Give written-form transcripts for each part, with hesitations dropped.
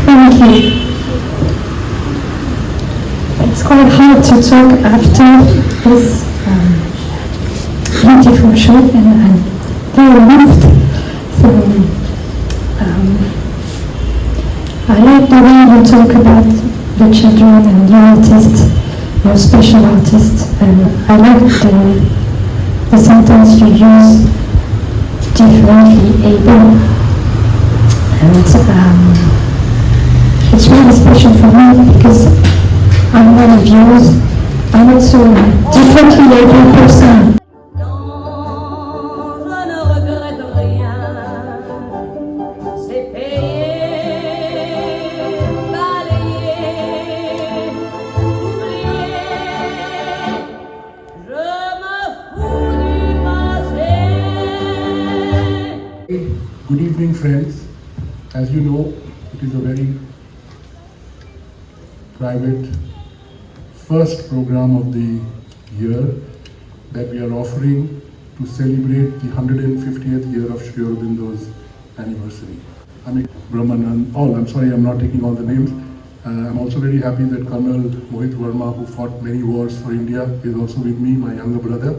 Thank you. It's quite hard to talk after this beautiful show, and I'm very moved. So I like the way you talk about the children and your artists, your special artists, and I like the sentence you use, differently able, and it's really special for me because I'm one of yours. I'm also a differently able person. Good evening, friends. As you know, it is a very private first program of the year that we are offering to celebrate the 150th year of Sri Aurobindo's anniversary. Brahmanan, I'm sorry, I'm not taking all the names. I'm also very happy that Colonel Mohit Verma, who fought many wars for India, is also with me, my younger brother.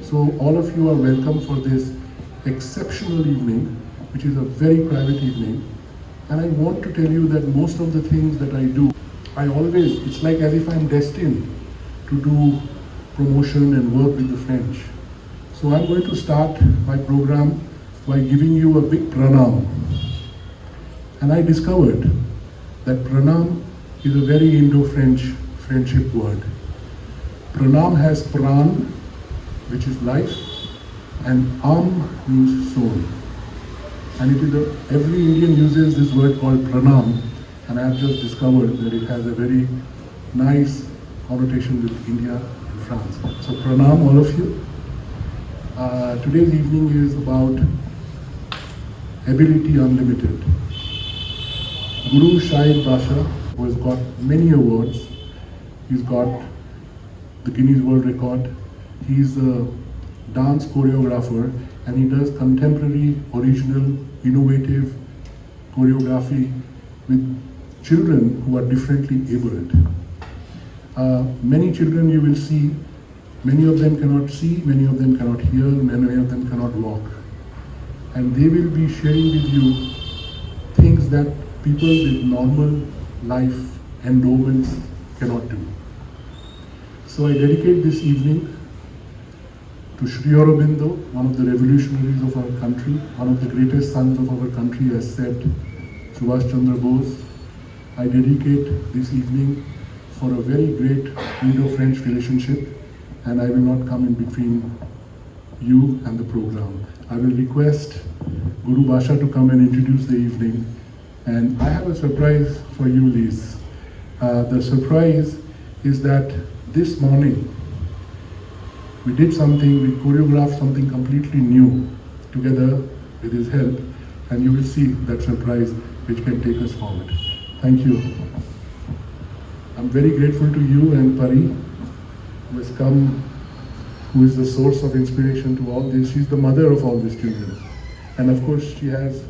So all of you are welcome for this exceptional evening, which is a very private evening. And I want to tell you that most of the things that I do, it's like as if I'm destined to do promotion and work with the French. So I'm going to start my program by giving you a big pranam. And I discovered that pranam is a very Indo-French friendship word. Pranam has pran, which is life, and means soul. And every Indian uses this word called pranam, and I have just discovered that it has a very nice connotation with India and France. So pranam, all of you. Today's evening is about Ability Unlimited. Guru Shahid Basha, who has got many awards, he's got the Guinness World Record. He's a dance choreographer, and he does contemporary, original, innovative choreography with children who are differently abled. Many children you will see, many of them cannot see, many of them cannot hear, many of them cannot walk. And they will be sharing with you things that people with normal life endowments cannot do. So I dedicate this evening to Sri Aurobindo, one of the revolutionaries of our country, one of the greatest sons of our country, as said Subhash Chandra Bose. I dedicate this evening for a very great Indo-French relationship, and I will not come in between you and the program. I will request Guru Basha to come and introduce the evening, and I have a surprise for you, Liz. The surprise is that this morning, we did something, we choreographed something completely new together with his help, and you will see that surprise which can take us forward. Thank you. I'm very grateful to you and Pari, who has come, who is the source of inspiration to all this. She's the mother of all these children. And of course, she has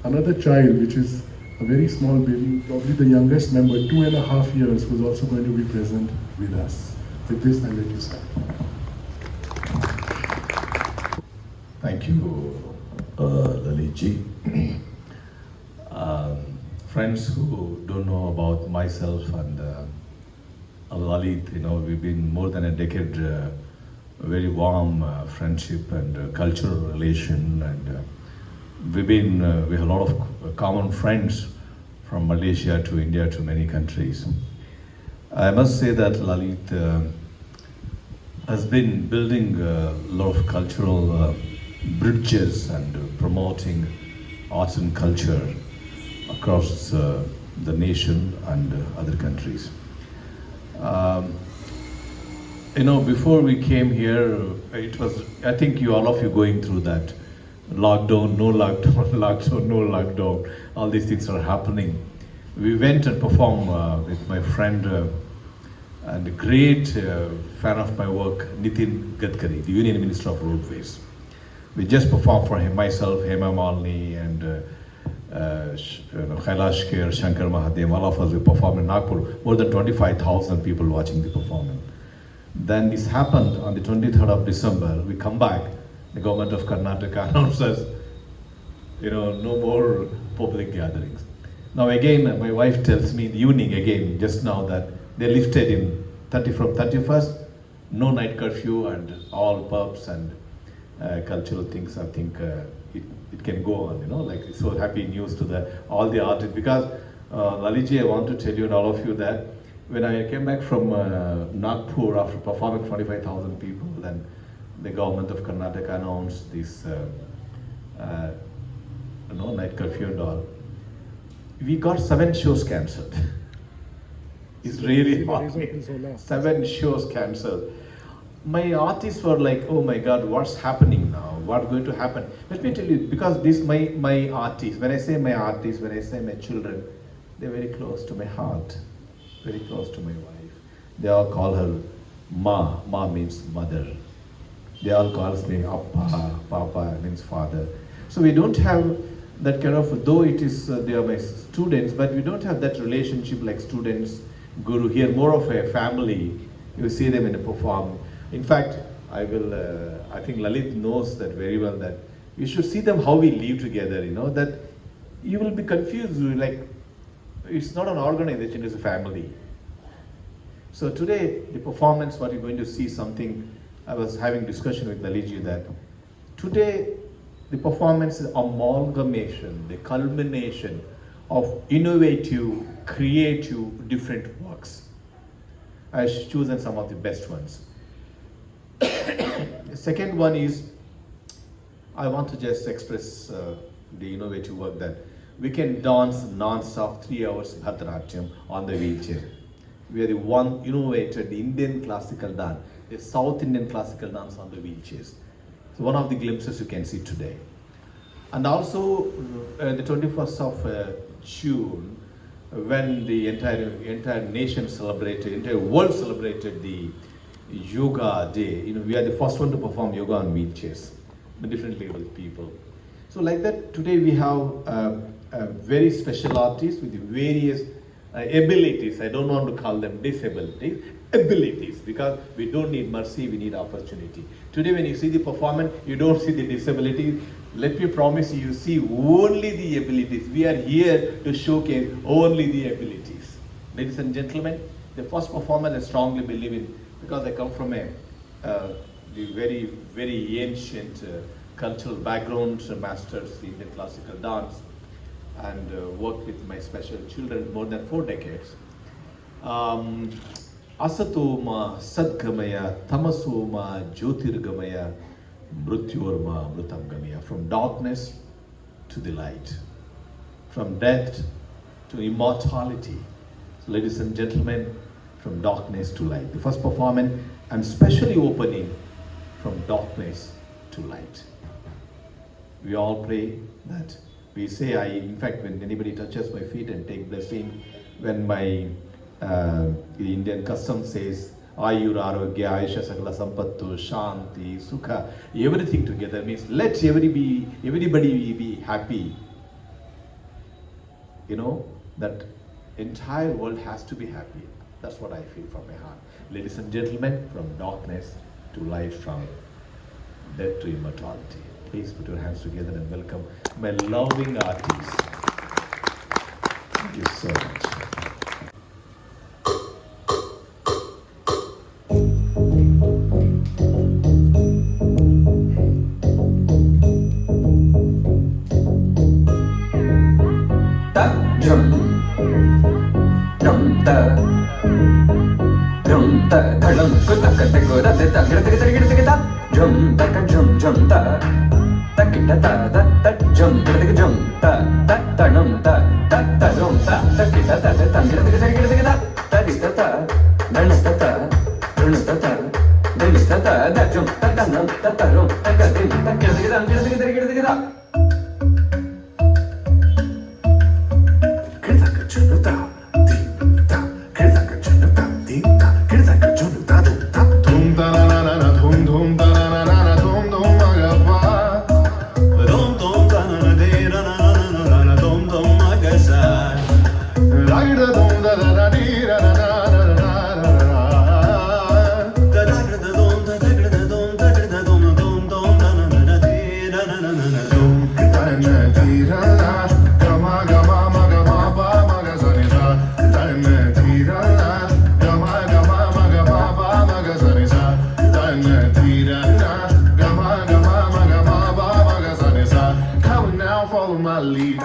another child, which is a very small baby, probably the youngest member, 2.5 years, who's also going to be present with us. With this, I let you start. Thank you, Lalitji. Friends who don't know about myself and Lalit, we've been more than a decade, a very warm friendship and cultural relation, and we have a lot of common friends from Malaysia to India to many countries. I must say that Lalit has been building a lot of cultural bridges and promoting arts and culture across the nation and other countries. Before we came here, it was, I think all of you going through that lockdown, no lockdown, lockdown, no lockdown, all these things are happening. We went and performed with my friend and a great fan of my work, Nitin Gadkari, the Union Minister of Roadways. We just performed for him, myself, Hema Malini, and Kailash Kher, Shankar Mahadev, all of us, we performed in Nagpur, more than 25,000 people watching the performance. Then this happened on the 23rd of December, we come back, the government of Karnataka announces, no more public gatherings. Now again, my wife tells me in the evening again, just now, that they lifted from 31st, no night curfew and all pubs and cultural things. I think it can go on, like it's so happy news to all the artists. Because Lalitji, I want to tell you and all of you that when I came back from Nagpur after performing 25,000 people, then the government of Karnataka announced this night curfew and all. We got 7 shows cancelled. It's really hard. 7 shows cancelled. My artists were like, oh my God, what's happening now? What's going to happen? Let me tell you, because this my artists, when I say my artists, when I say my children, they're very close to my heart, very close to my wife. They all call her Ma. Ma means mother. They all call me Appa. Papa means father. So we don't have that kind of, though it is, they are my students, but we don't have that relationship like students, guru. Here more of a family. You see them in a perform. In fact, I think Lalit knows that very well, that you should see them how we live together, that you will be confused, like, it's not an organization, it's a family. So today, the performance, what you're going to see something, I was having discussion with Lalitji that today, the performance is amalgamation, the culmination of innovative, creative, different works. I've chosen some of the best ones. The second one is, I want to just express the innovative work that we can dance non-stop 3 hours Bharatanatyam on the wheelchair. We are the one innovated the Indian classical dance, the South Indian classical dance on the wheelchairs. So one of the glimpses you can see today. And also the 21st of June, when the entire nation celebrated, entire world celebrated the Yoga Day. We are the first one to perform yoga on wheelchairs, the different level people. So like that, today we have a very special artists with various abilities. I don't want to call them disabilities, abilities, because we don't need mercy, we need opportunity. Today when you see the performance, you don't see the disabilities. Let me promise you, you see only the abilities. We are here to showcase only the abilities. Ladies and gentlemen, the first performance I strongly believe in, because I come from the very, very ancient cultural background, masters in the classical dance, and worked with my special children more than 4 decades. Asatoma Sadgamaya, Tamasoma Jyotirgamaya, Mrityorma Mritamgamaya. From darkness to the light, from death to immortality. So, ladies and gentlemen, from darkness to light. The first performance, I'm specially opening from darkness to light. We all pray that. We say, in fact, when anybody touches my feet and take blessing, when my the Indian custom says, Ayur, Arogya, Aisha, Sakala, Sampattu, Shanti, Sukha, everything together means let everybody be happy. That entire world has to be happy. That's what I feel from my heart. Ladies and gentlemen, from darkness to light, from death to immortality. Please put your hands together and welcome my loving artists. Thank you so much. Dum dum da na na de na na na na na na Come now, follow my lead.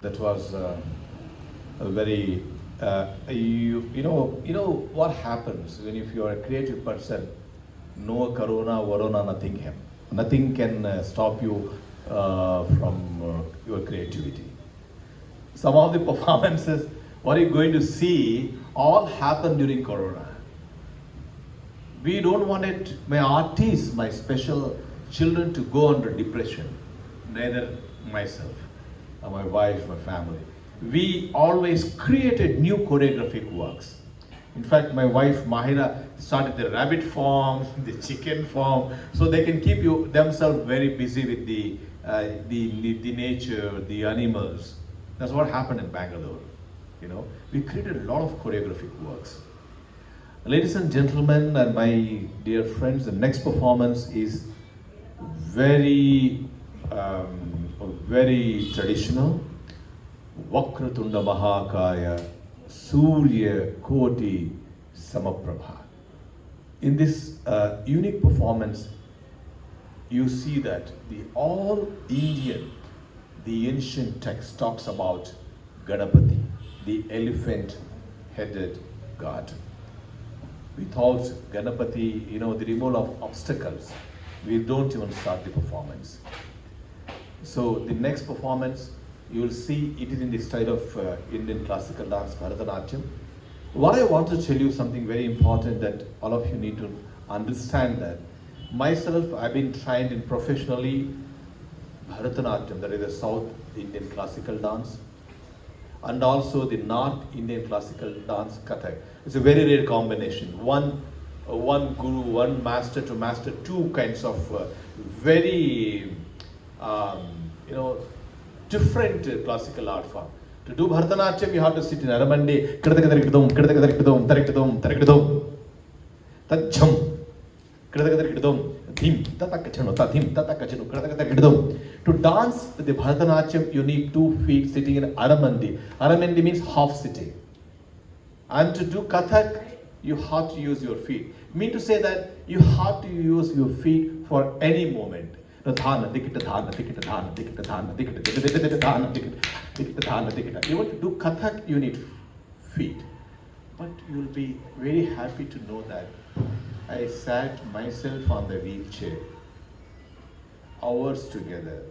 That was a very you know what happens when if you are a creative person, no corona, varona, nothing can stop you from your creativity. Some of the performances what you're going to see all happen during corona. We don't want it, my artists, my special children to go under depression, neither myself, or my wife, my family. We always created new choreographic works. In fact, my wife Mahira started the rabbit form, the chicken form, so they can keep themselves very busy with the nature, the animals. That's what happened in Bangalore. You know, we created a lot of choreographic works. Ladies and gentlemen, and my dear friends, the next performance is very traditional. Vakratunda Mahakaya Surya Koti Samaprabha. In this unique performance, you see that the all Indian, the ancient text talks about Ganapati, the elephant-headed god. Without Ganapati, the removal of obstacles, we don't even start the performance. So the next performance, you will see it is in the style of Indian classical dance, Bharatanatyam. What I want to tell you something very important that all of you need to understand that myself, I've been trained in professionally Bharatanatyam, that is the South Indian classical dance, and also the North Indian classical dance, Kathak. It's a very rare combination. One guru, one master to master, two kinds of very, different classical art form. To do Bharatanatyam, you have to sit in Aramandi, Kadakadakidum, Kadakadakidum, Tarakidum, Tarakidum, Tajam, Kadakadakidum, Thim, Tatakachano, Tathim, Tatakachano, Kadakadakidum. To dance the Bharatanatyam, you need 2 feet sitting in Aramandi. Aramandi means half sitting. And to do Kathak, you have to use your feet. Mean to say that you have to use your feet for any moment. Even to do Kathak, you need feet. But you will be very happy to know that I sat myself on the wheelchair. hours together,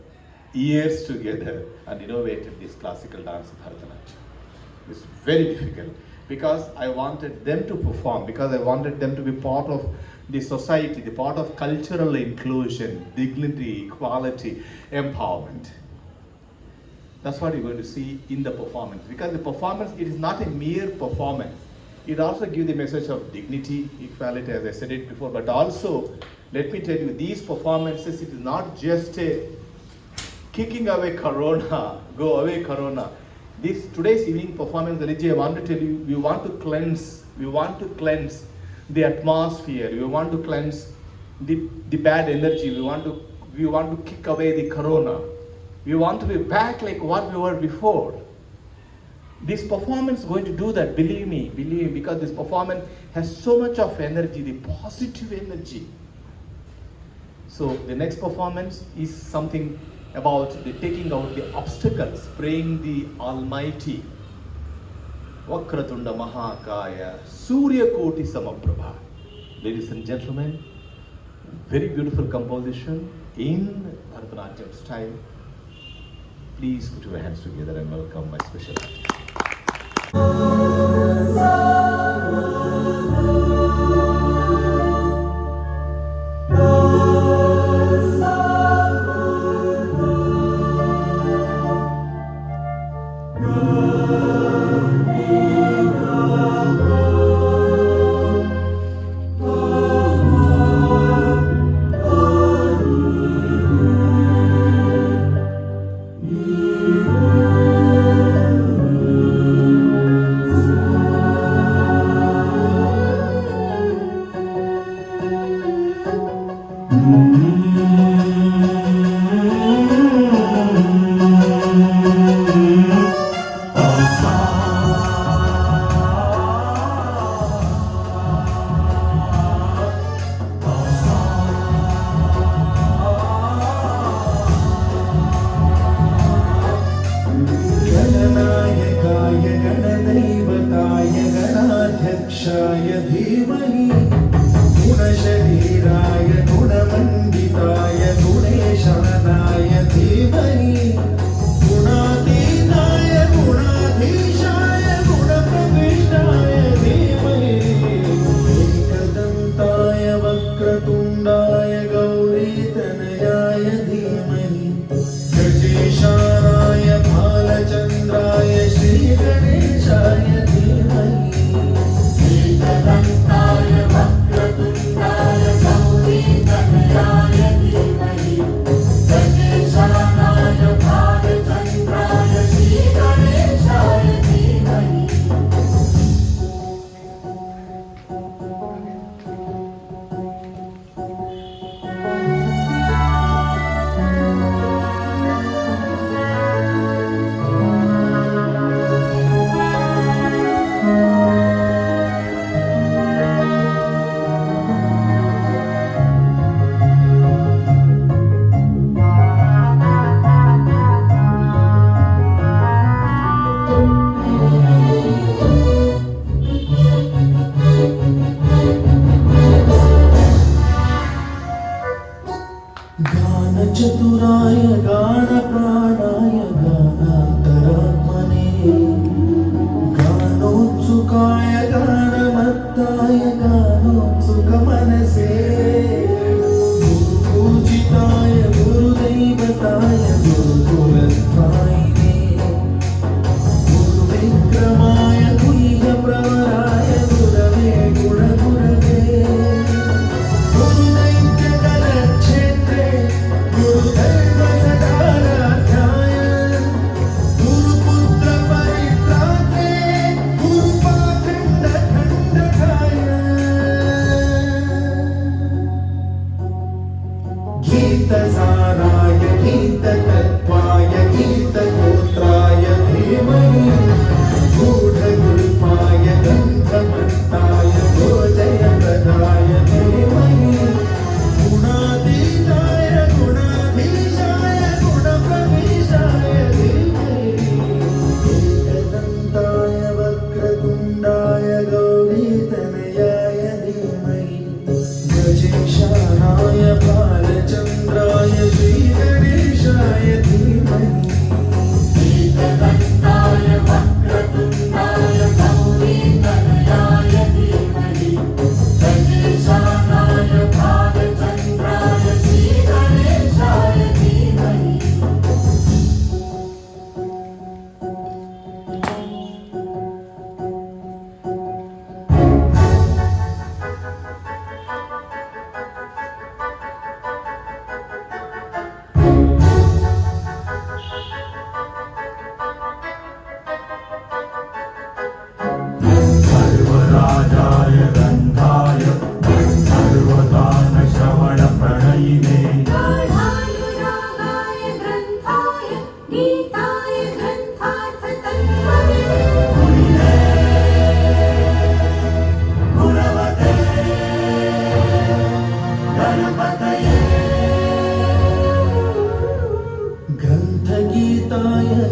years together, and innovated this classical dance Bharatanatyam. It's very difficult because I wanted them to perform, because I wanted them to be part of the society, the part of cultural inclusion, dignity, equality, empowerment. That's what you're going to see in the performance. Because the performance, it is not a mere performance. It also gives the message of dignity, equality, as I said it before, but also, let me tell you, these performances, it is not just a kicking away Corona, go away Corona. This today's evening performance, Daliji, I want to tell you, we want to cleanse the atmosphere, we want to cleanse the bad energy, we want to kick away the Corona. We want to be back like what we were before. This performance is going to do that, believe me, because this performance has so much of energy, the positive energy. So the next performance is something about the taking out the obstacles, praying the Almighty. Vakratunda Mahakaya, Surya Koti Samaprabha. Ladies and gentlemen, very beautiful composition in Bharatanatyam style. Please put your hands together and welcome my special artist.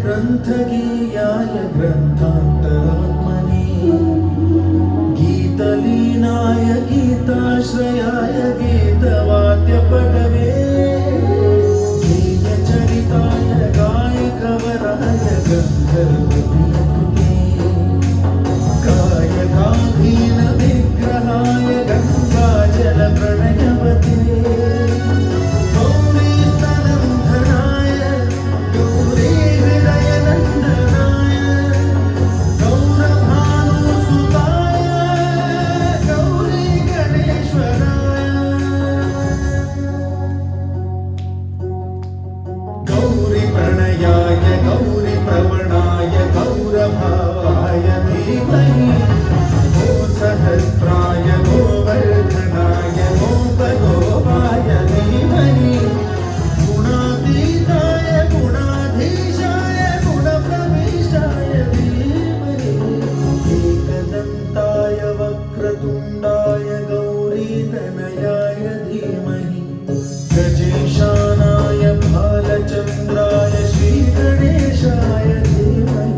ग्रन्थगीयाय ग्रन्थान्तरात्मने गीतलीनाय गीताश्रयाय गीतवाद्यपटवे गीतचरिताय गायकवराय गन्धर्वप्रियकृते कायकाधीन विग्रहाय गङ्गाजलप्रणयवते गौरीस्तनन्धनाय गौरीहृदयनन्दनाय गौरभानुसुताय गौरीगणेश्वराय गौरीप्रणयाय गौरीप्रवणाय गौरभावाय धीमहि गोसहस्राय गोवर्धनाय गोपगोपाय धीमहि गुणातीताय गुणाधीशाय गुणप्रविष्टाय धीमहि एकदन्ताय वक्रतुण्डाय गौरीतनयाय धीमहि गजेशानाय भालचन्द्राय श्रीगणेशाय धीमहि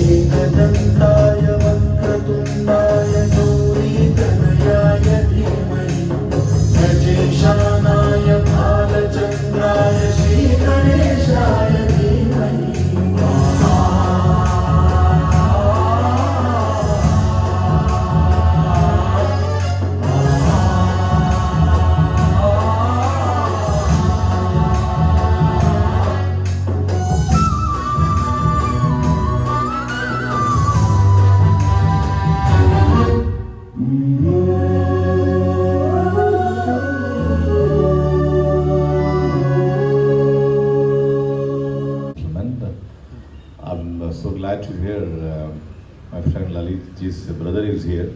एकदन्ताय वक्रतुण्डाय गौरीतनयाय धीमहि गजेशानाय भालचन्द्राय श्रीगणेशाय धीमहि I'm so glad to hear my friend Lalit's brother is here.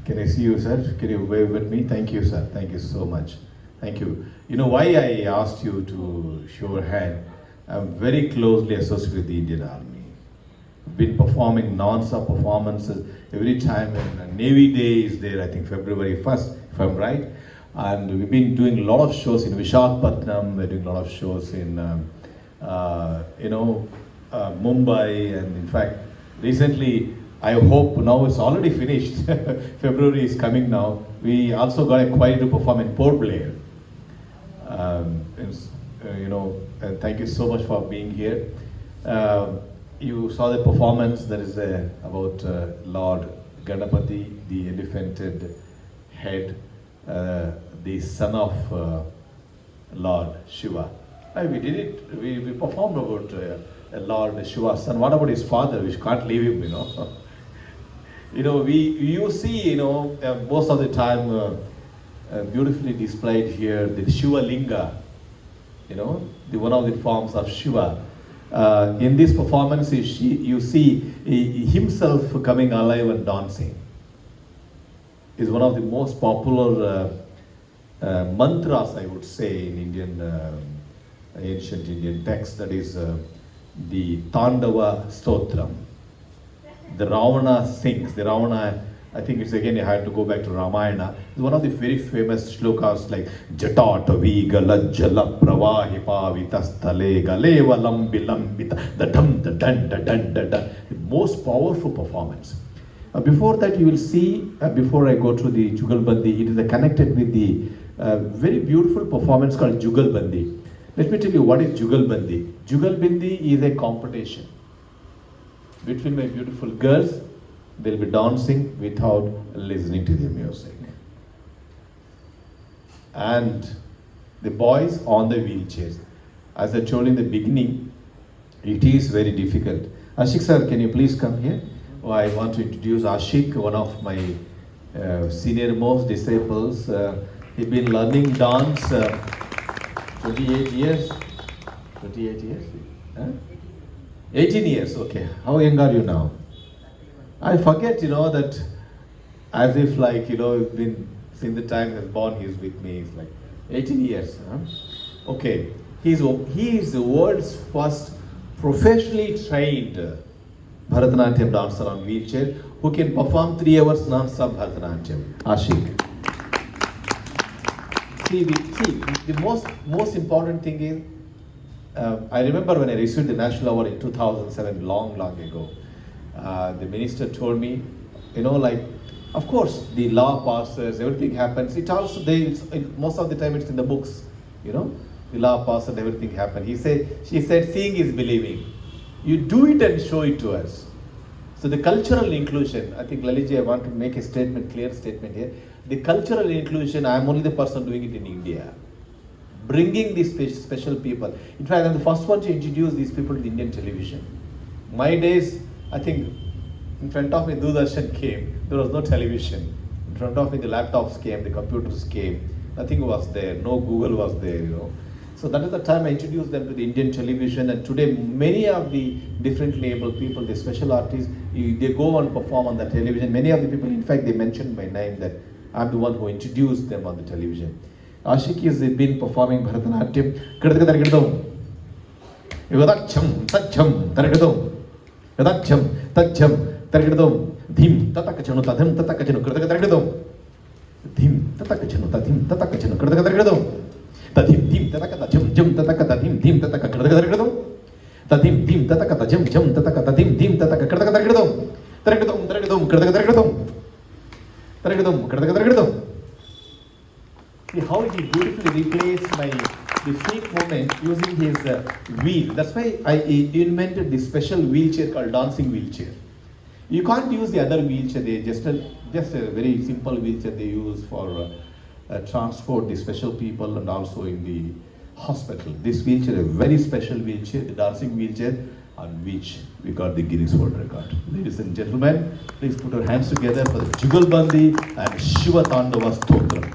Can I see you, sir? Can you wave at me? Thank you, sir. Thank you so much. Thank you. You know why I asked you to show your hand? I'm very closely associated with the Indian Army. Been performing non-stop performances every time, and Navy Day is there, I think February 1st, if I'm right. And we've been doing a lot of shows in Visakhapatnam, we're doing a lot of shows in Mumbai, and in fact, recently, I hope now it's already finished. February is coming now. We also got a choir to perform in Port Blair. And thank you so much for being here. You saw the performance that is about Lord Ganapati, the elephanted head, the son of Lord Shiva. We did it, we performed about Lord Shiva's son. What about his father? We can't leave him, you see, most of the time beautifully displayed here the Shiva Linga, the one of the forms of Shiva. In this performance, you see himself coming alive and dancing. Is one of the most popular mantras, I would say, in Indian, ancient Indian text. That is the Tandava Stotram. The Ravana sings. The Ravana, I think it's again, I had to go back to Ramayana. It's one of the very famous shlokas like Jatatavi Galajjala Pravahi Pavitastale Galeva Lambi Lambita the dum the dun the dun the dun. The most powerful performance. Before that, you will see, before I go to the Jugalbandi, it is connected with the very beautiful performance called Jugalbandi. Let me tell you what is Jugalbandi. Jugalbandi is a competition between my beautiful girls. They'll be dancing without listening to the music. And the boys on the wheelchairs. As I told in the beginning, it is very difficult. Ashik sir, can you please come here? I want to introduce Ashik, one of my senior most disciples. He's been learning dance 28 years. 28 years? Huh? 18 years, okay. How young are you now? I forget, that as if been since the time he was born, he's with me. It's like 18 years. Huh? Okay. He is the world's first professionally trained Bharatanatyam dancer on wheelchair who can perform 3 hours non-stop Bharatanatyam. Ashik. See, the most important thing is I remember when I received the national award in 2007, long ago. The minister told me, like, of course, the law passes, everything happens. It also, most of the time it's in the books, the law passes, everything happens. She said, seeing is believing. You do it and show it to us. So the cultural inclusion, I think Laliji, I want to make a statement, clear statement here. The cultural inclusion, I am only the person doing it in India. Bringing these special people. In fact, I'm the first one to introduce these people to Indian television. My days, I think, in front of me Doordarshan came, there was no television. In front of me the laptops came, the computers came, nothing was there, no Google was there, So that is the time I introduced them to the Indian television, and today many of the differently abled people, the special artists, they go and perform on the television. Many of the people, in fact, they mentioned my name that I'm the one who introduced them on the television. Ashiki has been performing Bharatanatyam. Tacham, Targadom, Dim, Tatakachano, Tadim, Tatakachano, Kurtagadam, Dim, Tatakachano, Tadim, Tatakachano, Kurtagadam, Tadim, Dim, Tatakachum, Jum, Tatakadim, Dim, Tatakagadam, Tadim, Dim, Tatakachum, Jum, Tatakadim, Dim, Tatakagadam, Targadum, Kurtagadam. See how he beautifully replaced the feet movement using his wheel. That's why I invented this special wheelchair called dancing wheelchair. You can't use the other wheelchair. They just a very simple wheelchair they use for transport the special people and also in the hospital. This wheelchair is a very special wheelchair, the dancing wheelchair, on which we got the Guinness World Record. Ladies and gentlemen, please put your hands together for the Jugalbandi and Shiva Tandava Stotram.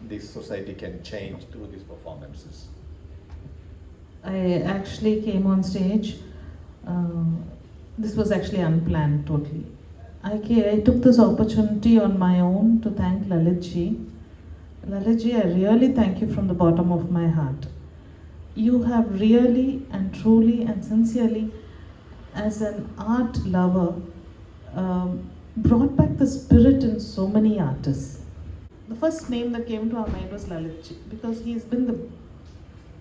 this society can change through these performances? I actually came on stage. This was actually unplanned totally. I took this opportunity on my own to thank Lalitji. Lalitji, I really thank you from the bottom of my heart. You have really and truly and sincerely, as an art lover, brought back the spirit in so many artists. The first name that came to our mind was Lalitji, because he's been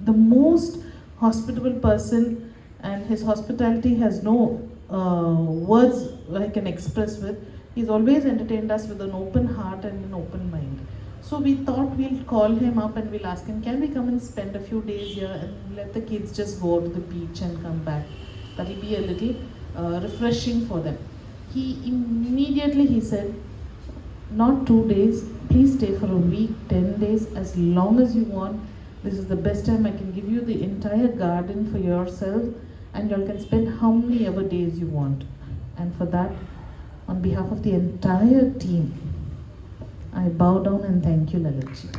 the most hospitable person, and his hospitality has no words I can express with. He's always entertained us with an open heart and an open mind. So we thought we'll call him up and we'll ask him, can we come and spend a few days here and let the kids just go to the beach and come back? That'll be a little refreshing for them. He said, not 2 days, please stay for a week, 10 days, as long as you want. This is the best time I can give you the entire garden for yourself, and you all can spend how many ever days you want. And for that, on behalf of the entire team, I bow down and thank you, Lalitji.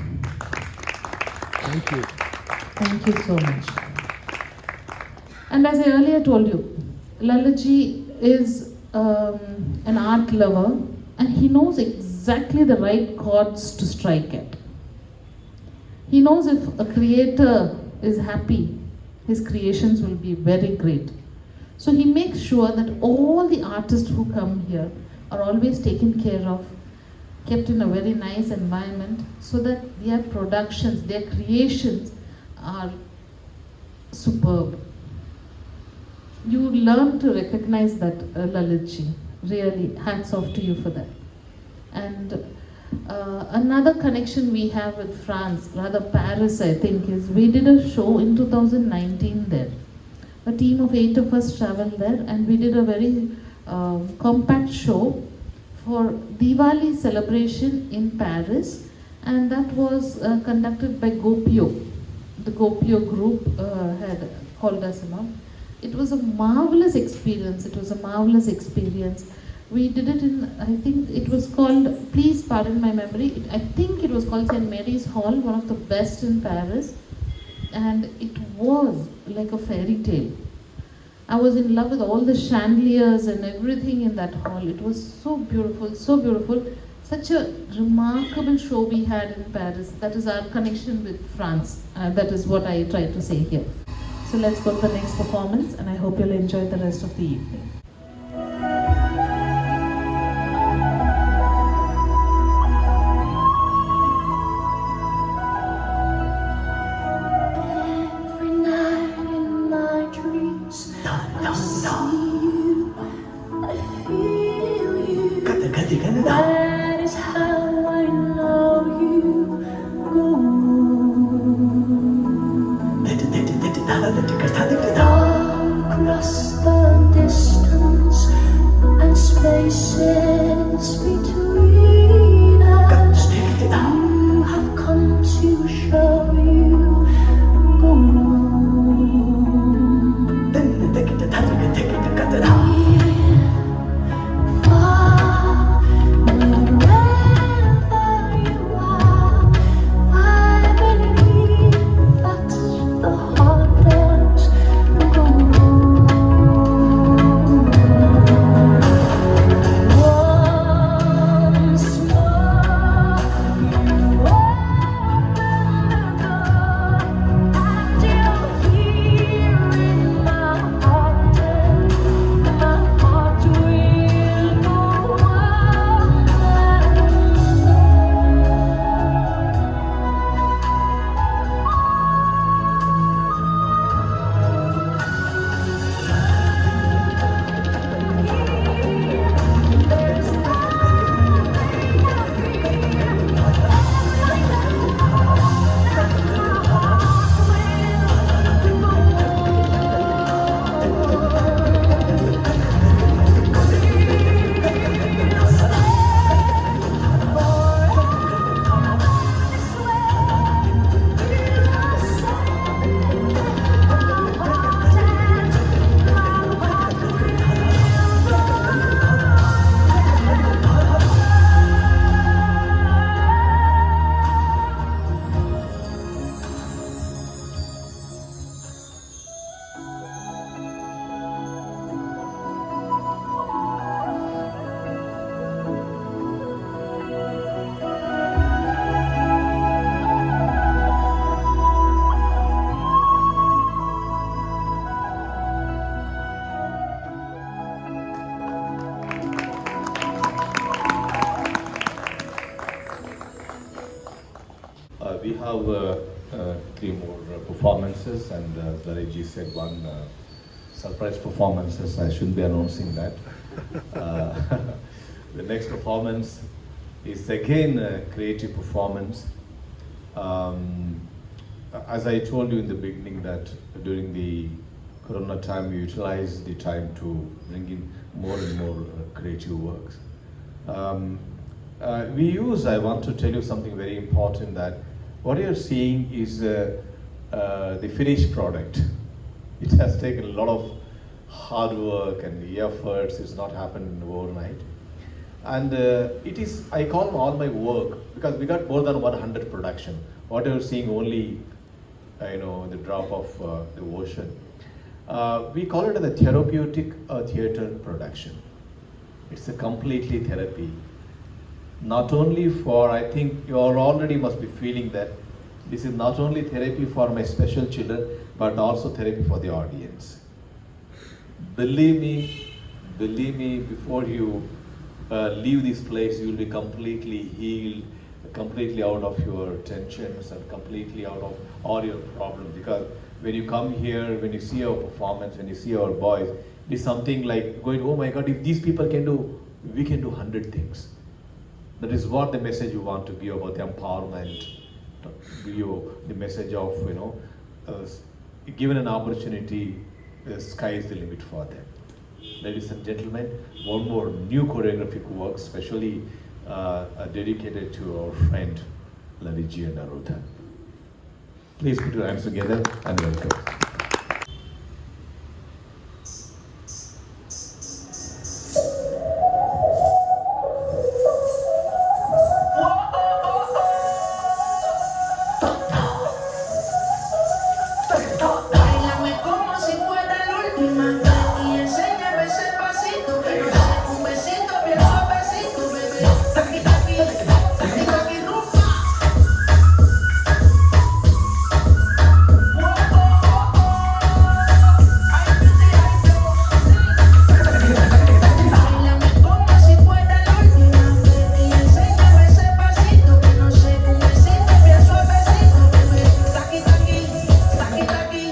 Thank you. Thank you so much. And as I earlier told you, Lalitji is an art lover, and he knows exactly the right chords to strike at. He knows if a creator is happy, his creations will be very great. So he makes sure that all the artists who come here are always taken care of, kept in a very nice environment, so that their productions, their creations are superb. You learn to recognize that, Lalitji. Really, hats off to you for that. And another connection we have with France, rather Paris I think, is we did a show in 2019 there. A team of 8 of us traveled there, and we did a very compact show for Diwali celebration in Paris, and that was conducted by Gopio. The Gopio group had called us along. It was a marvelous experience. We did it in, I think it was called, please pardon my memory, I think it was called St. Mary's Hall, one of the best in Paris. And it was like a fairy tale. I was in love with all the chandeliers and everything in that hall. It was so beautiful, so beautiful. Such a remarkable show we had in Paris. That is our connection with France. That is what I tried to say here. So let's go to the next performance, and I hope you'll enjoy the rest of the evening. Every night in my dreams, I see you, I feel you. That is how I know you go. Across the distance We have 3 more performances, and Lariji said one surprise performances. I shouldn't be announcing that. The next performance is again a creative performance. As I told you in the beginning that during the Corona time, we utilized the time to bring in more and more creative works. I want to tell you something very important, that what you're seeing is the finished product. It has taken a lot of hard work and efforts. It's not happened overnight. And it is, I call all my work, because we got more than 100 production. What you're seeing only, the drop of the ocean. We call it a therapeutic theater production. It's a completely therapy. Not only for, I think you already must be feeling that this is not only therapy for my special children, but also therapy for the audience. Believe me, before you leave this place, you will be completely healed, completely out of your tensions and completely out of all your problems. Because when you come here, when you see our performance, when you see our boys, it's something like going, oh my God, if these people can do, we can do 100 things. That is what the message you want to give about the empowerment, the message of, given an opportunity, the sky is the limit for them. Ladies and gentlemen, one more new choreographic work, specially dedicated to our friend Laliji and Aurodhan. Please put your hands together and welcome. Báilame como si fuera la última y enséñame ese pasito que no sé, un besito bien suavecito, bebé. Taqui taqui, taqui taqui rumba. Báilame como si fuera la última y enséñame ese pasito que no sé, un besito bien suavecito, bebé. Taqui taqui, taqui taqui,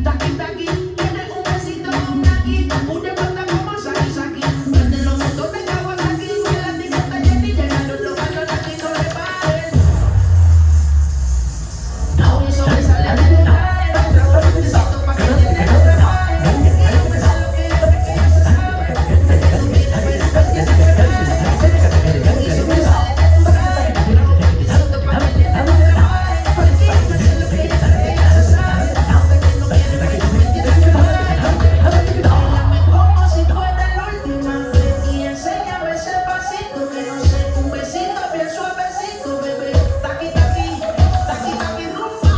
taqui taqui. Tiene un besito con aquí, una banda como Saki Saki. Prende los motores de Kawasaki, baila discoteca y llenando los baños aquí no le paren. Ahora eso me sale de detalles, besito pa' que te preparen. Quiero besar lo que ya se sabe. Tú quieres ver el que se prepare. Eso me sale de tu calle, besito pa' que te preparen. Quiero besar lo que ya se sabe. Que no quiere ver el que se prepare. Báilame como si fuera la última vez y enséñame ese pasito que no sé, un besito bien suavecito, bebé. Taqui taqui, taqui taqui rumba.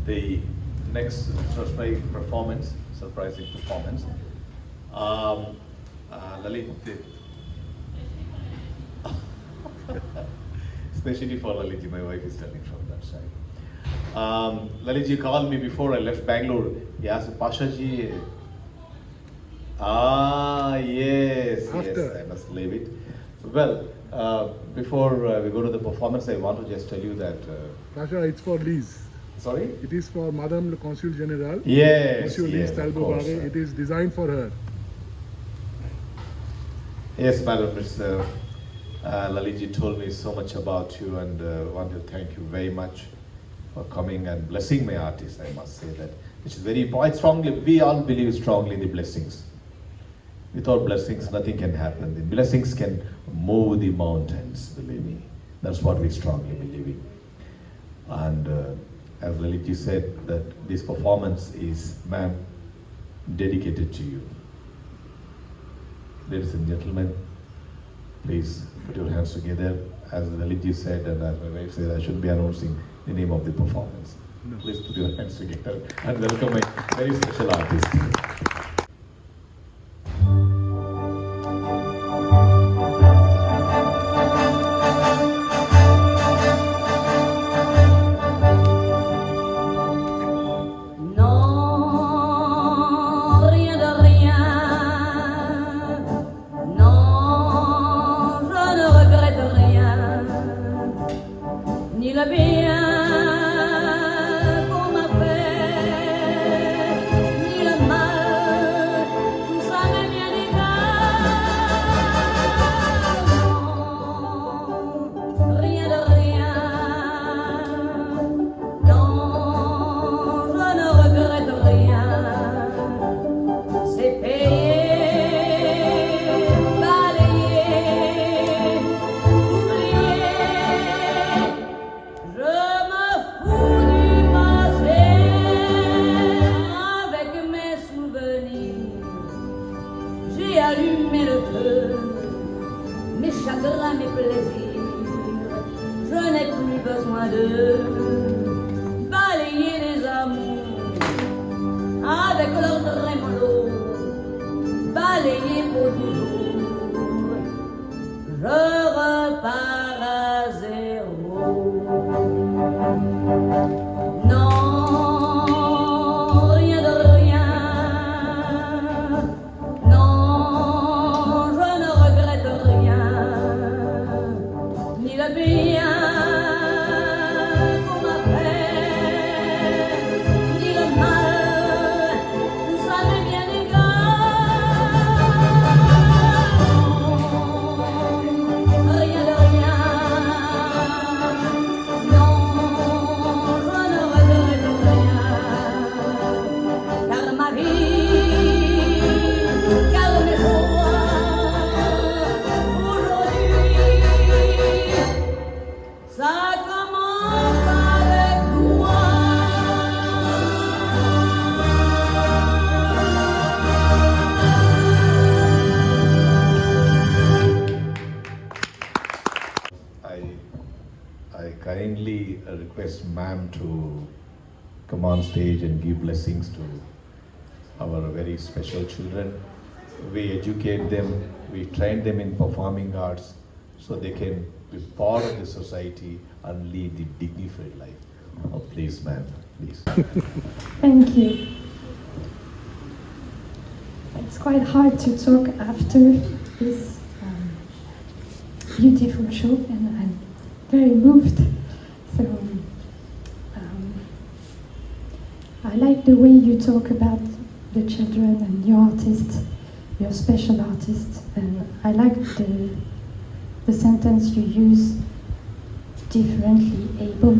The next surprising performance, Lalit, especially for Laliji, my wife is standing from that side. Laliji called me before I left Bangalore. He asked, Pashaji, yes, I must leave it. Well, before we go to the performance, I want to just tell you that. Pasha, it's for Liz. Sorry? It is for Madame le Consul General. Yes, Monsieur Liz of Talbot course. Barre. It is designed for her. Yes, Madam, Mr. Laliji told me so much about you, and want to thank you very much for coming and blessing my artist. I must say that, which is very important. Strongly, we all believe strongly in the blessings. Without blessings, nothing can happen. The blessings can move the mountains, believe me. That's what we strongly believe in. And as Lalitji said, that this performance is, ma'am, dedicated to you. Ladies and gentlemen, please put your hands together. As Lalitji said, and as my wife said, I should be announcing the name of the performance. Please put your hands together and welcome a very special artist. Non, rien de rien. Non, je ne regrette rien. Ni le bien qu'on m'a fait, ni le mal, tout ça m'est bien égal. Non, rien de rien. Non, je ne regrette rien. C'est payé, balayé, oublié. Je me fous du passé avec mes souvenirs. J'ai allumé le feu, mes chagrins, mes plaisirs. Je n'ai plus besoin de balayer les amours avec leur trémolo, balayer pour toujours. Je repars à zéro. Non, rien de rien. Non, je ne regrette rien. Ni le bien qu'on m'a fait, ni le mal, tout ça m'est bien égal. Rien de rien. Non, je ne regrette rien. Car ma vie, car mes joies, aujourd'hui, ça commence avec toi. I kindly request ma'am to come on stage and give blessings to our very special children. We educate them, we train them in performing arts so they can be part of the society and lead the dignified life. Oh, please ma'am, please. Thank you. It's quite hard to talk after this beautiful show, and I'm very moved. So I like the way you talk about the children and your artists, your special artists, and I like the sentence you use, differently able.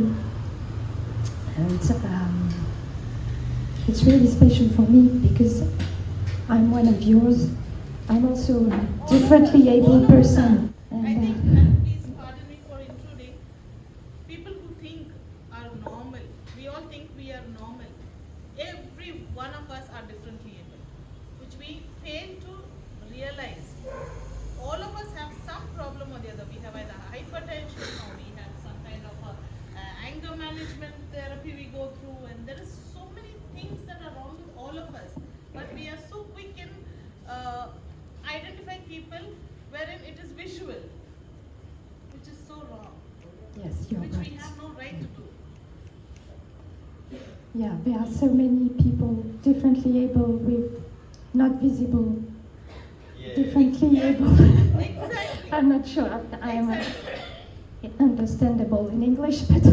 And it's really special for me because I'm one of yours. I'm also a differently able person. I And think, and please pardon me for intruding, people who think are normal, we all think we are normal. Every one of us are differently able, which we fail to realize. All of us have some problem or the other. We have either hypertension or we have some kind of anger management therapy we go through, and there is so many things that are wrong with all of us. But we are so quick in identifying people wherein it is visual, which is so wrong, yes, you're which right. we have no right to do. Yeah, there are so many people differently able with not visible, differently able. Exactly. I'm not sure I am Exactly. understandable in English, but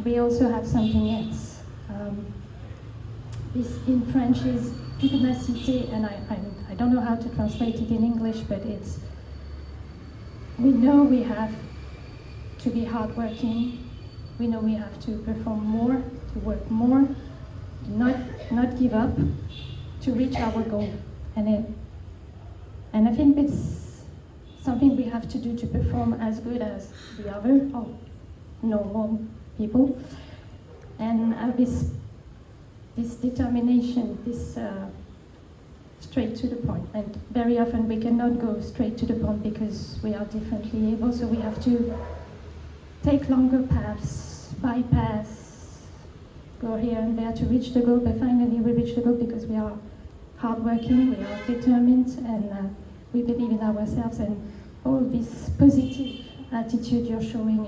we also have something else. This in French is pugnacité, and I don't know how to translate it in English, but it's, we know we have to be hardworking, we know we have to perform more, to work more, not give up, to reach our goal. And I think it's something we have to do to perform as good as the other or normal people, and have this determination, this straight to the point. And very often we cannot go straight to the point because we are differently able, so we have to take longer paths, bypass, go here and there to reach the goal, but finally we reach the goal because we are hardworking, we are determined, and we believe in ourselves, and all this positive attitude you're showing,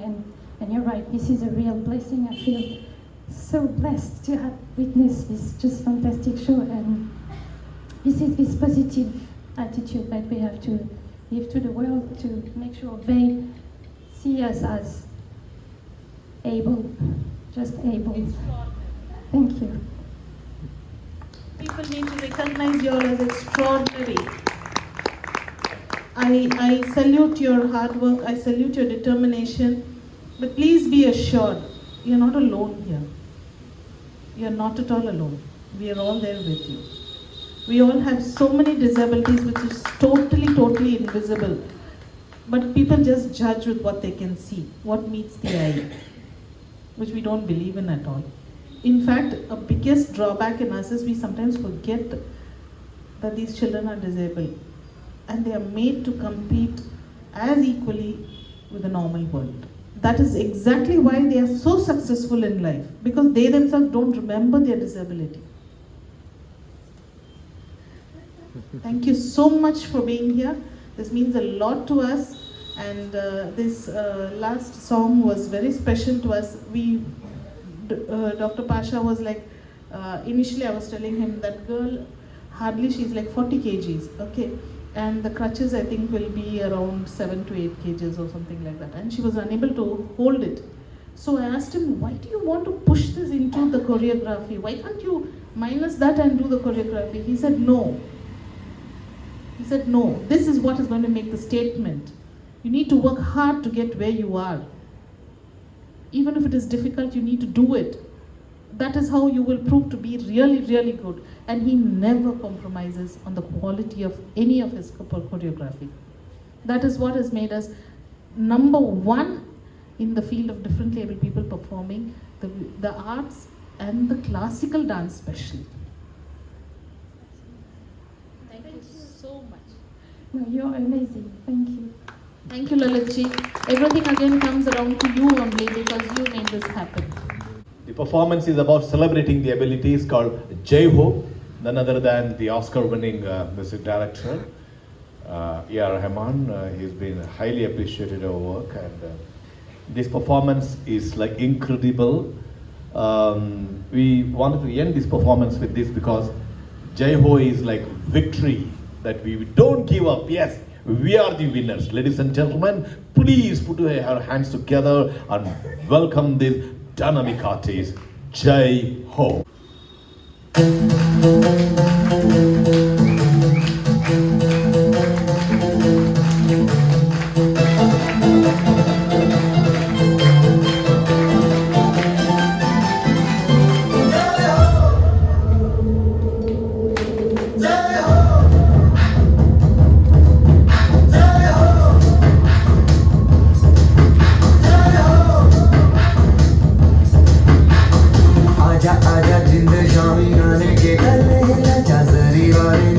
and you're right, this is a real blessing. I feel so blessed to have witnessed this just fantastic show, and this is this positive attitude that we have to give to the world to make sure they see us as able, just able. Thank you. People need to recognize you all as extraordinary. I salute your hard work, I salute your determination, but please be assured, you're not alone here. You're not at all alone. We are all there with you. We all have so many disabilities which is totally invisible. But people just judge with what they can see, what meets the eye, which we don't believe in at all. In fact, a biggest drawback in us is we sometimes forget that these children are disabled and they are made to compete as equally with the normal world. That is exactly why they are so successful in life, because they themselves don't remember their disability. Thank you so much for being here. This means a lot to us, and this last song was very special to us. Dr. Pasha was like, initially I was telling him that girl, hardly she's like 40 kgs, okay? And the crutches I think will be around 7 to 8 kgs or something like that. And she was unable to hold it. So I asked him, why do you want to push this into the choreography? Why can't you minus that and do the choreography? He said, no. He said, no, this is what is going to make the statement. You need to work hard to get where you are. Even if it is difficult, you need to do it. That is how you will prove to be really good. And he never compromises on the quality of any of his choreography. That is what has made us number one in the field of differently able people performing the arts and the classical dance especially. Thank you so much. No, you're amazing. Thank you. Thank you, Lalitji. Everything again comes around to you only because you made this happen. The performance is about celebrating the abilities called Jai Ho, none other than the Oscar-winning music director, A.R. Rahman. He's been highly appreciated our work, and this performance is like incredible. We wanted to end this performance with this because Jai Ho is like victory, that we don't give up. Yes, we are the winners. Ladies and gentlemen, please put your hands together and welcome this dynamic artist, Jai Ho. आजा आजा जिंद शामी गाने के तले लजा जरी वाले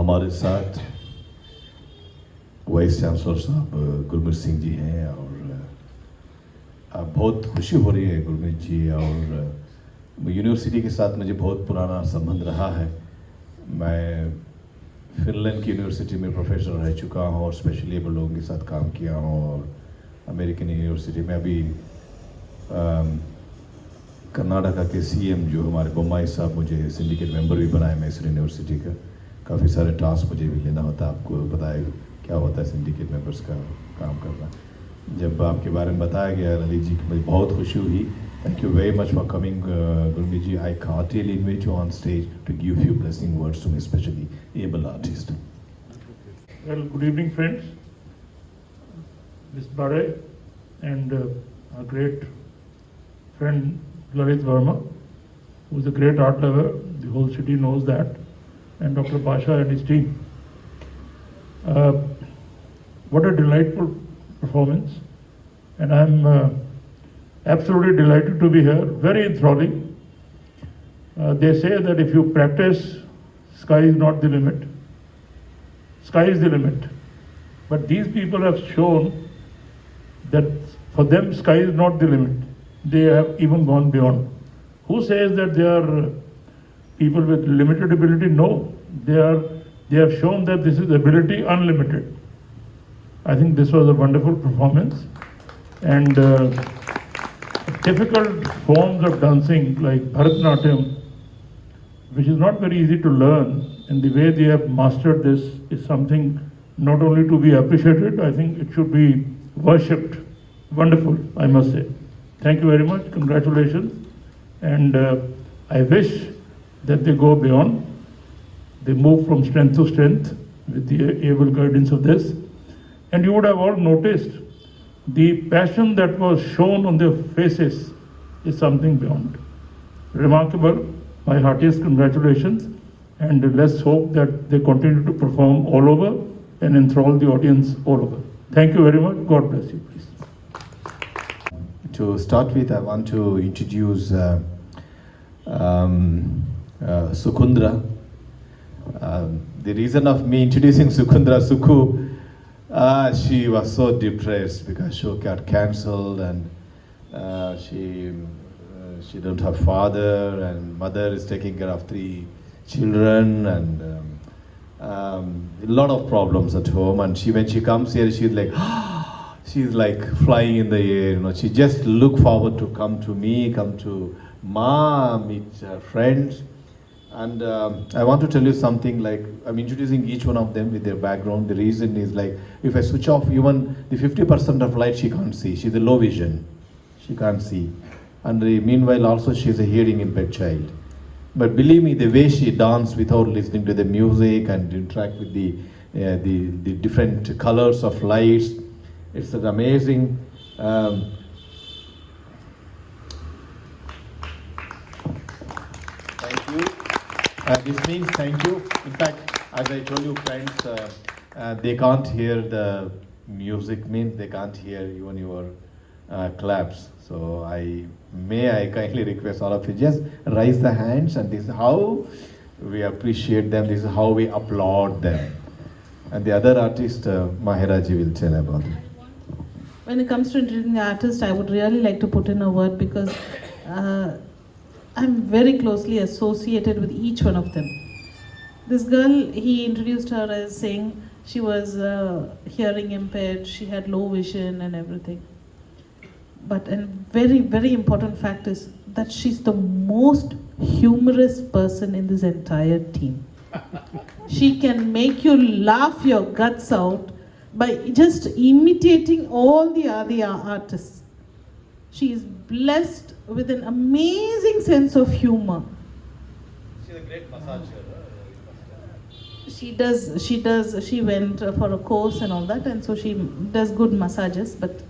हमारे साथ vice chancellor साहब गुरमीत सिंह जी हैं और बहुत खुशी हो रही है गुरमीत जी और यूनिवर्सिटी के साथ मुझे बहुत पुराना संबंध रहा है। मैं फिनलैंड की यूनिवर्सिटी में प्रोफेसर रह चुका हूँ और स्पेशली एबल लोगों के साथ काम किया हूँ और अमेरिकन यूनिवर्सिटी में अभी कर्नाटका के सीएम जो हमारे बोम्माई साहब मुझे सिंडिकेट मेंबर भी बनाए मैसूर यूनिवर्सिटी का। काफ़ी सारे टास्क मुझे भी लेना होता है, आपको बताया क्या होता है सिंडिकेट मेंबर्स का काम करना। जब आपके बारे में बताया गया ललित जी की मुझे बहुत खुशी हुई। Thank you very much for coming Gurmeet ji. I heartily invite you on stage to give few blessing words to me, especially able artist. Well, good evening, friends. Ms. Bare and our great friend Lalit Verma, who is a great art lover. The whole city knows that. And Dr. Pasha and his team. What a delightful performance. And I'm absolutely delighted to be here. Very enthralling. They say that if you practice, sky is not the limit. Sky is the limit. But these people have shown that for them sky is not the limit. They have even gone beyond. Who says that they are people with limited ability? No. They have shown that this is ability unlimited. I think this was a wonderful performance. And difficult forms of dancing like Bharatanatyam, which is not very easy to learn, and the way they have mastered this is something not only to be appreciated, I think it should be worshipped. Wonderful, I must say. Thank you very much, congratulations. And I wish that they go beyond. They move from strength to strength with the able guidance of this. And you would have all noticed the passion that was shown on their faces is something beyond. Remarkable. My heartiest congratulations. And let's hope that they continue to perform all over and enthrall the audience all over. Thank you very much. God bless you, please. To start with, I want to introduce Sukundra. The reason of me introducing Sukundra, she was so depressed because show got cancelled and she don't have father and mother is taking care of 3 children and a lot of problems at home. And when she comes here, she's like flying in the air. You know, she just look forward to come to me, come to Ma, meet her friends. And I want to tell you something, like I'm introducing each one of them with their background. The reason is like, if I switch off even the 50% of light, she can't see. She's a low vision. She can't see. And meanwhile also she's a hearing impaired child. But believe me, the way she danced without listening to the music and interact with the different colors of lights, it's an amazing. Thank you. This means thank you. In fact, as I told you, friends, they can't hear the music, means they can't hear even your claps. So I kindly request all of you just raise the hands, and this is how we appreciate them. This is how we applaud them. And the other artist, Maharaji, will tell about it. When it comes to introducing the artist, I would really like to put in a word because I'm very closely associated with each one of them. This girl, he introduced her as saying she was hearing impaired, she had low vision and everything. But a very, very important fact is that she's the most humorous person in this entire team. She can make you laugh your guts out by just imitating all the other artists. She is blessed with an amazing sense of humor. She's a great massager. She went for a course and all that, and so she does good massages, but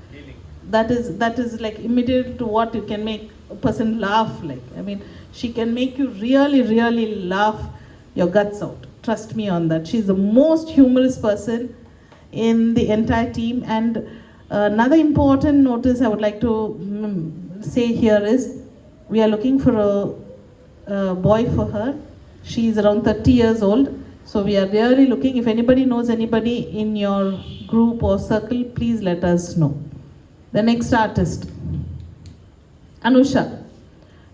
that is like imitated to what you can make a person laugh like. I mean, she can make you really, really laugh your guts out. Trust me on that. She's the most humorous person in the entire team. And another important notice I would like to say here is we are looking for a boy for her. She is around 30 years old. So we are really looking, if anybody knows anybody in your group or circle, please let us know. The next artist, Anusha.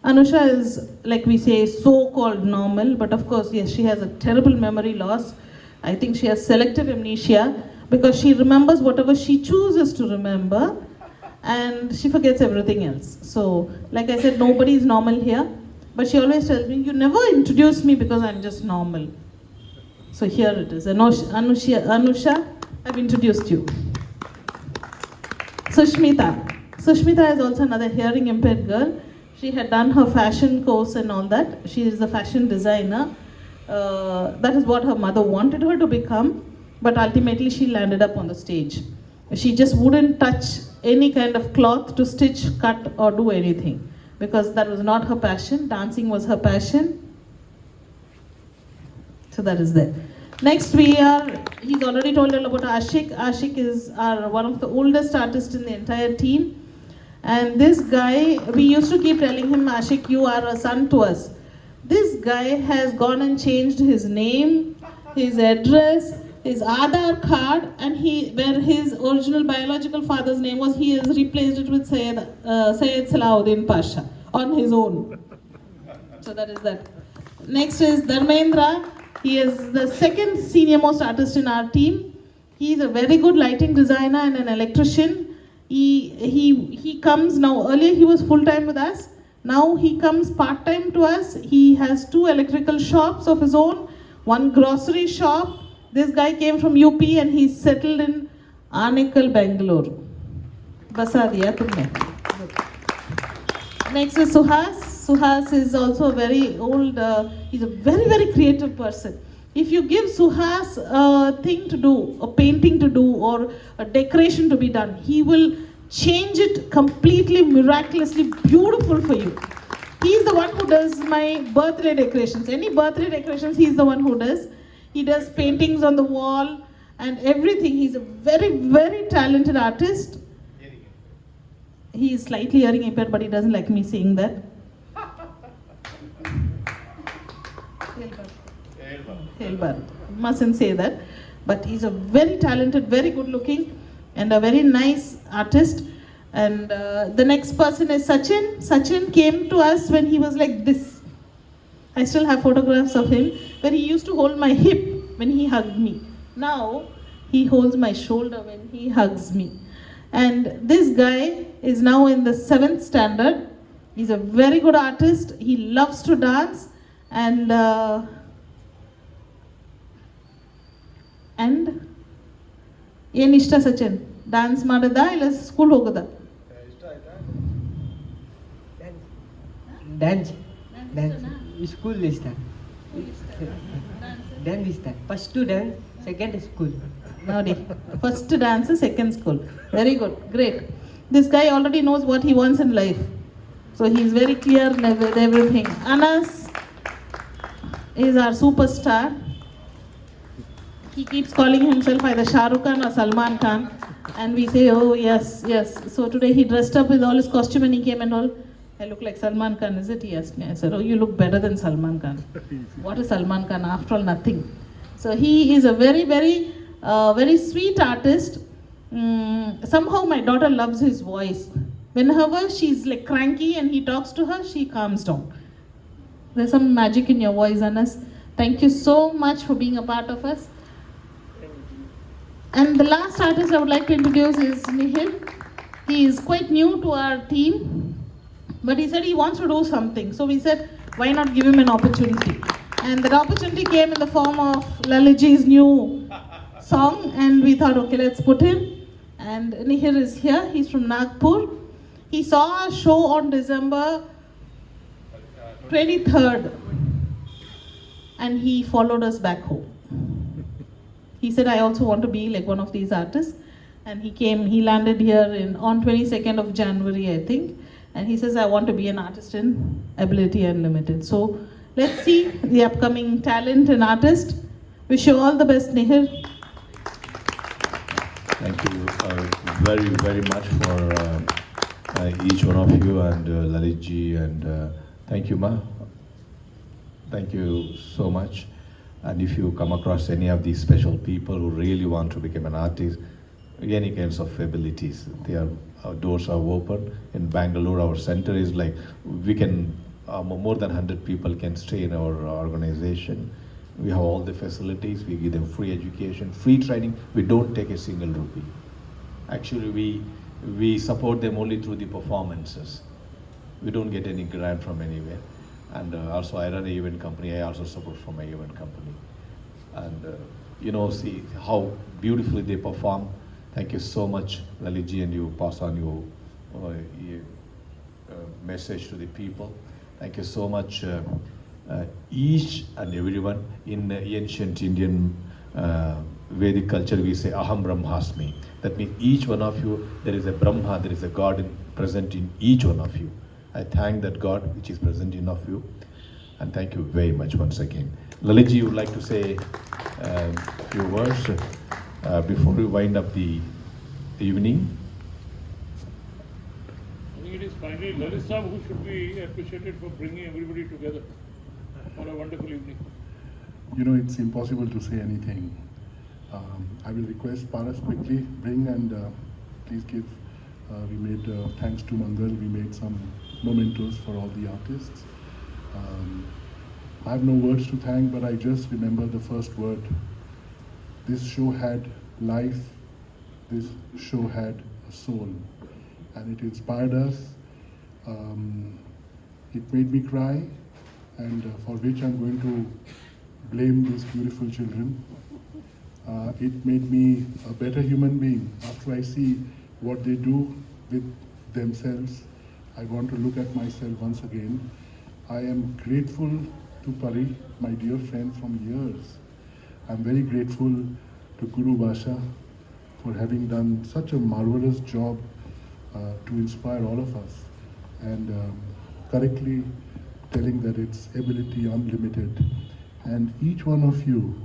Anusha is, like we say, so-called normal, but of course, yes, she has a terrible memory loss. I think she has selective amnesia because she remembers whatever she chooses to remember and she forgets everything else. So, like I said, nobody is normal here, but she always tells me, you never introduce me because I'm just normal. So here it is. Anusha, I've introduced you. Sushmita. Sushmita is also another hearing impaired girl. She had done her fashion course and all that. She is a fashion designer. That is what her mother wanted her to become, but ultimately she landed up on the stage. She just wouldn't touch any kind of cloth to stitch, cut or do anything because that was not her passion. Dancing was her passion. So that is there. Next he's already told you about Ashik. Ashik is one of the oldest artists in the entire team. And this guy, we used to keep telling him, Ashik, you are a son to us. This guy has gone and changed his name, his address, his Aadhaar card, and where his original biological father's name was, he has replaced it with Syed Salahuddin Pasha on his own. So that is that. Next is Dharmendra. He is the second senior most artist in our team. He is a very good lighting designer and an electrician. He comes now, earlier he was full-time with us. Now he comes part-time to us. He has 2 electrical shops of his own, 1 grocery shop. This guy came from UP and he's settled in Anekal, Bangalore. Basa diya tumne. Next is Suhas. Suhas is also a very old, he's a very, very creative person. If you give Suhas a thing to do, a painting to do, or a decoration to be done, he will change it completely, miraculously beautiful for you. He's the one who does my birthday decorations. Any birthday decorations, he's the one who does. He does paintings on the wall and everything. He's a very, very talented artist. He is slightly hearing impaired, but he doesn't like me saying that. Helbar. Mustn't say that. But he's a very talented, very good looking and a very nice artist. And the next person is Sachin. Sachin came to us when he was like this. I still have photographs of him where he used to hold my hip when he hugged me. Now he holds my shoulder when he hugs me. And this guy is now in the 7th standard. He's a very good artist. He loves to dance and ಏನ್ ಇಷ್ಟ Sachin dance ಮಾಡೋದ ಇಲ್ಲ school ಹೋಗೋದ dance school ಇಷ್ಟ dance ಇಷ್ಟ first dance second school ನೋಡಿ first dance second school very good great this guy already knows what he wants in life so he is very clear with everything. Anas is our superstar. He keeps calling himself either Shah Rukh Khan or Salman Khan and we say oh yes yes. So today he dressed up with all his costume and he came and all, I look like Salman Khan, is it? He asked me. I said, oh, you look better than Salman Khan. What is Salman Khan? After all, nothing. So he is a very, very, very sweet artist. Somehow my daughter loves his voice. Whenever she's like cranky and he talks to her, she calms down. There's some magic in your voice, Anas. Thank you so much for being a part of us. And the last artist I would like to introduce is Nihil. He is quite new to our team, but he said he wants to do something. So we said, why not give him an opportunity? And that opportunity came in the form of Lalitji's new song, and we thought, okay, let's put him. And Nihil is here. He's from Nagpur. He saw our show on December 23rd, and he followed us back home. He said, I also want to be like one of these artists. And he landed here on 22nd of January, I think. And he says, I want to be an artist in Ability Unlimited. So let's see the upcoming talent and artist. Wish you all the best, Nihil. Thank you very, very much for each one of you and Lalitji and thank you, Ma. Thank you so much. And if you come across any of these special people who really want to become an artist, any kinds of abilities, our doors are open. In Bangalore, our center is like, we can, more than 100 people can stay in our organization. We have all the facilities, we give them free education, free training, we don't take a single rupee. Actually, we support them only through the performances. We don't get any grant from anywhere. And also I run an event company, I also support from my event company. And see how beautifully they perform. Thank you so much, Lalitji, and you pass on your message to the people. Thank you so much, each and everyone. In ancient Indian Vedic culture, we say Aham Brahmasmi. That means each one of you, there is a Brahma, there is a God present in each one of you. I thank that God which is present in of you, and thank you very much once again. Lalitji, you would like to say a few words before we wind up the evening? I think it is finally Lalit Saab who should be appreciated for bringing everybody together for a wonderful evening. It's impossible to say anything. I will request Paras quickly bring and please give. We made, thanks to Mangal, we made some mementos for all the artists. I have no words to thank, but I just remember the first word. This show had life, this show had a soul, and it inspired us. It made me cry, and for which I'm going to blame these beautiful children. It made me a better human being. After I see what they do with themselves, I want to look at myself once again. I am grateful to Pari, my dear friend from years. I'm very grateful to Guru Basha for having done such a marvelous job to inspire all of us, and correctly telling that it's ability unlimited. And each one of you,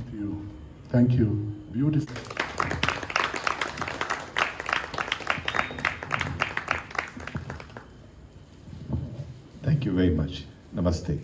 to you. Thank you. Beautiful. Thank you very much. Namaste.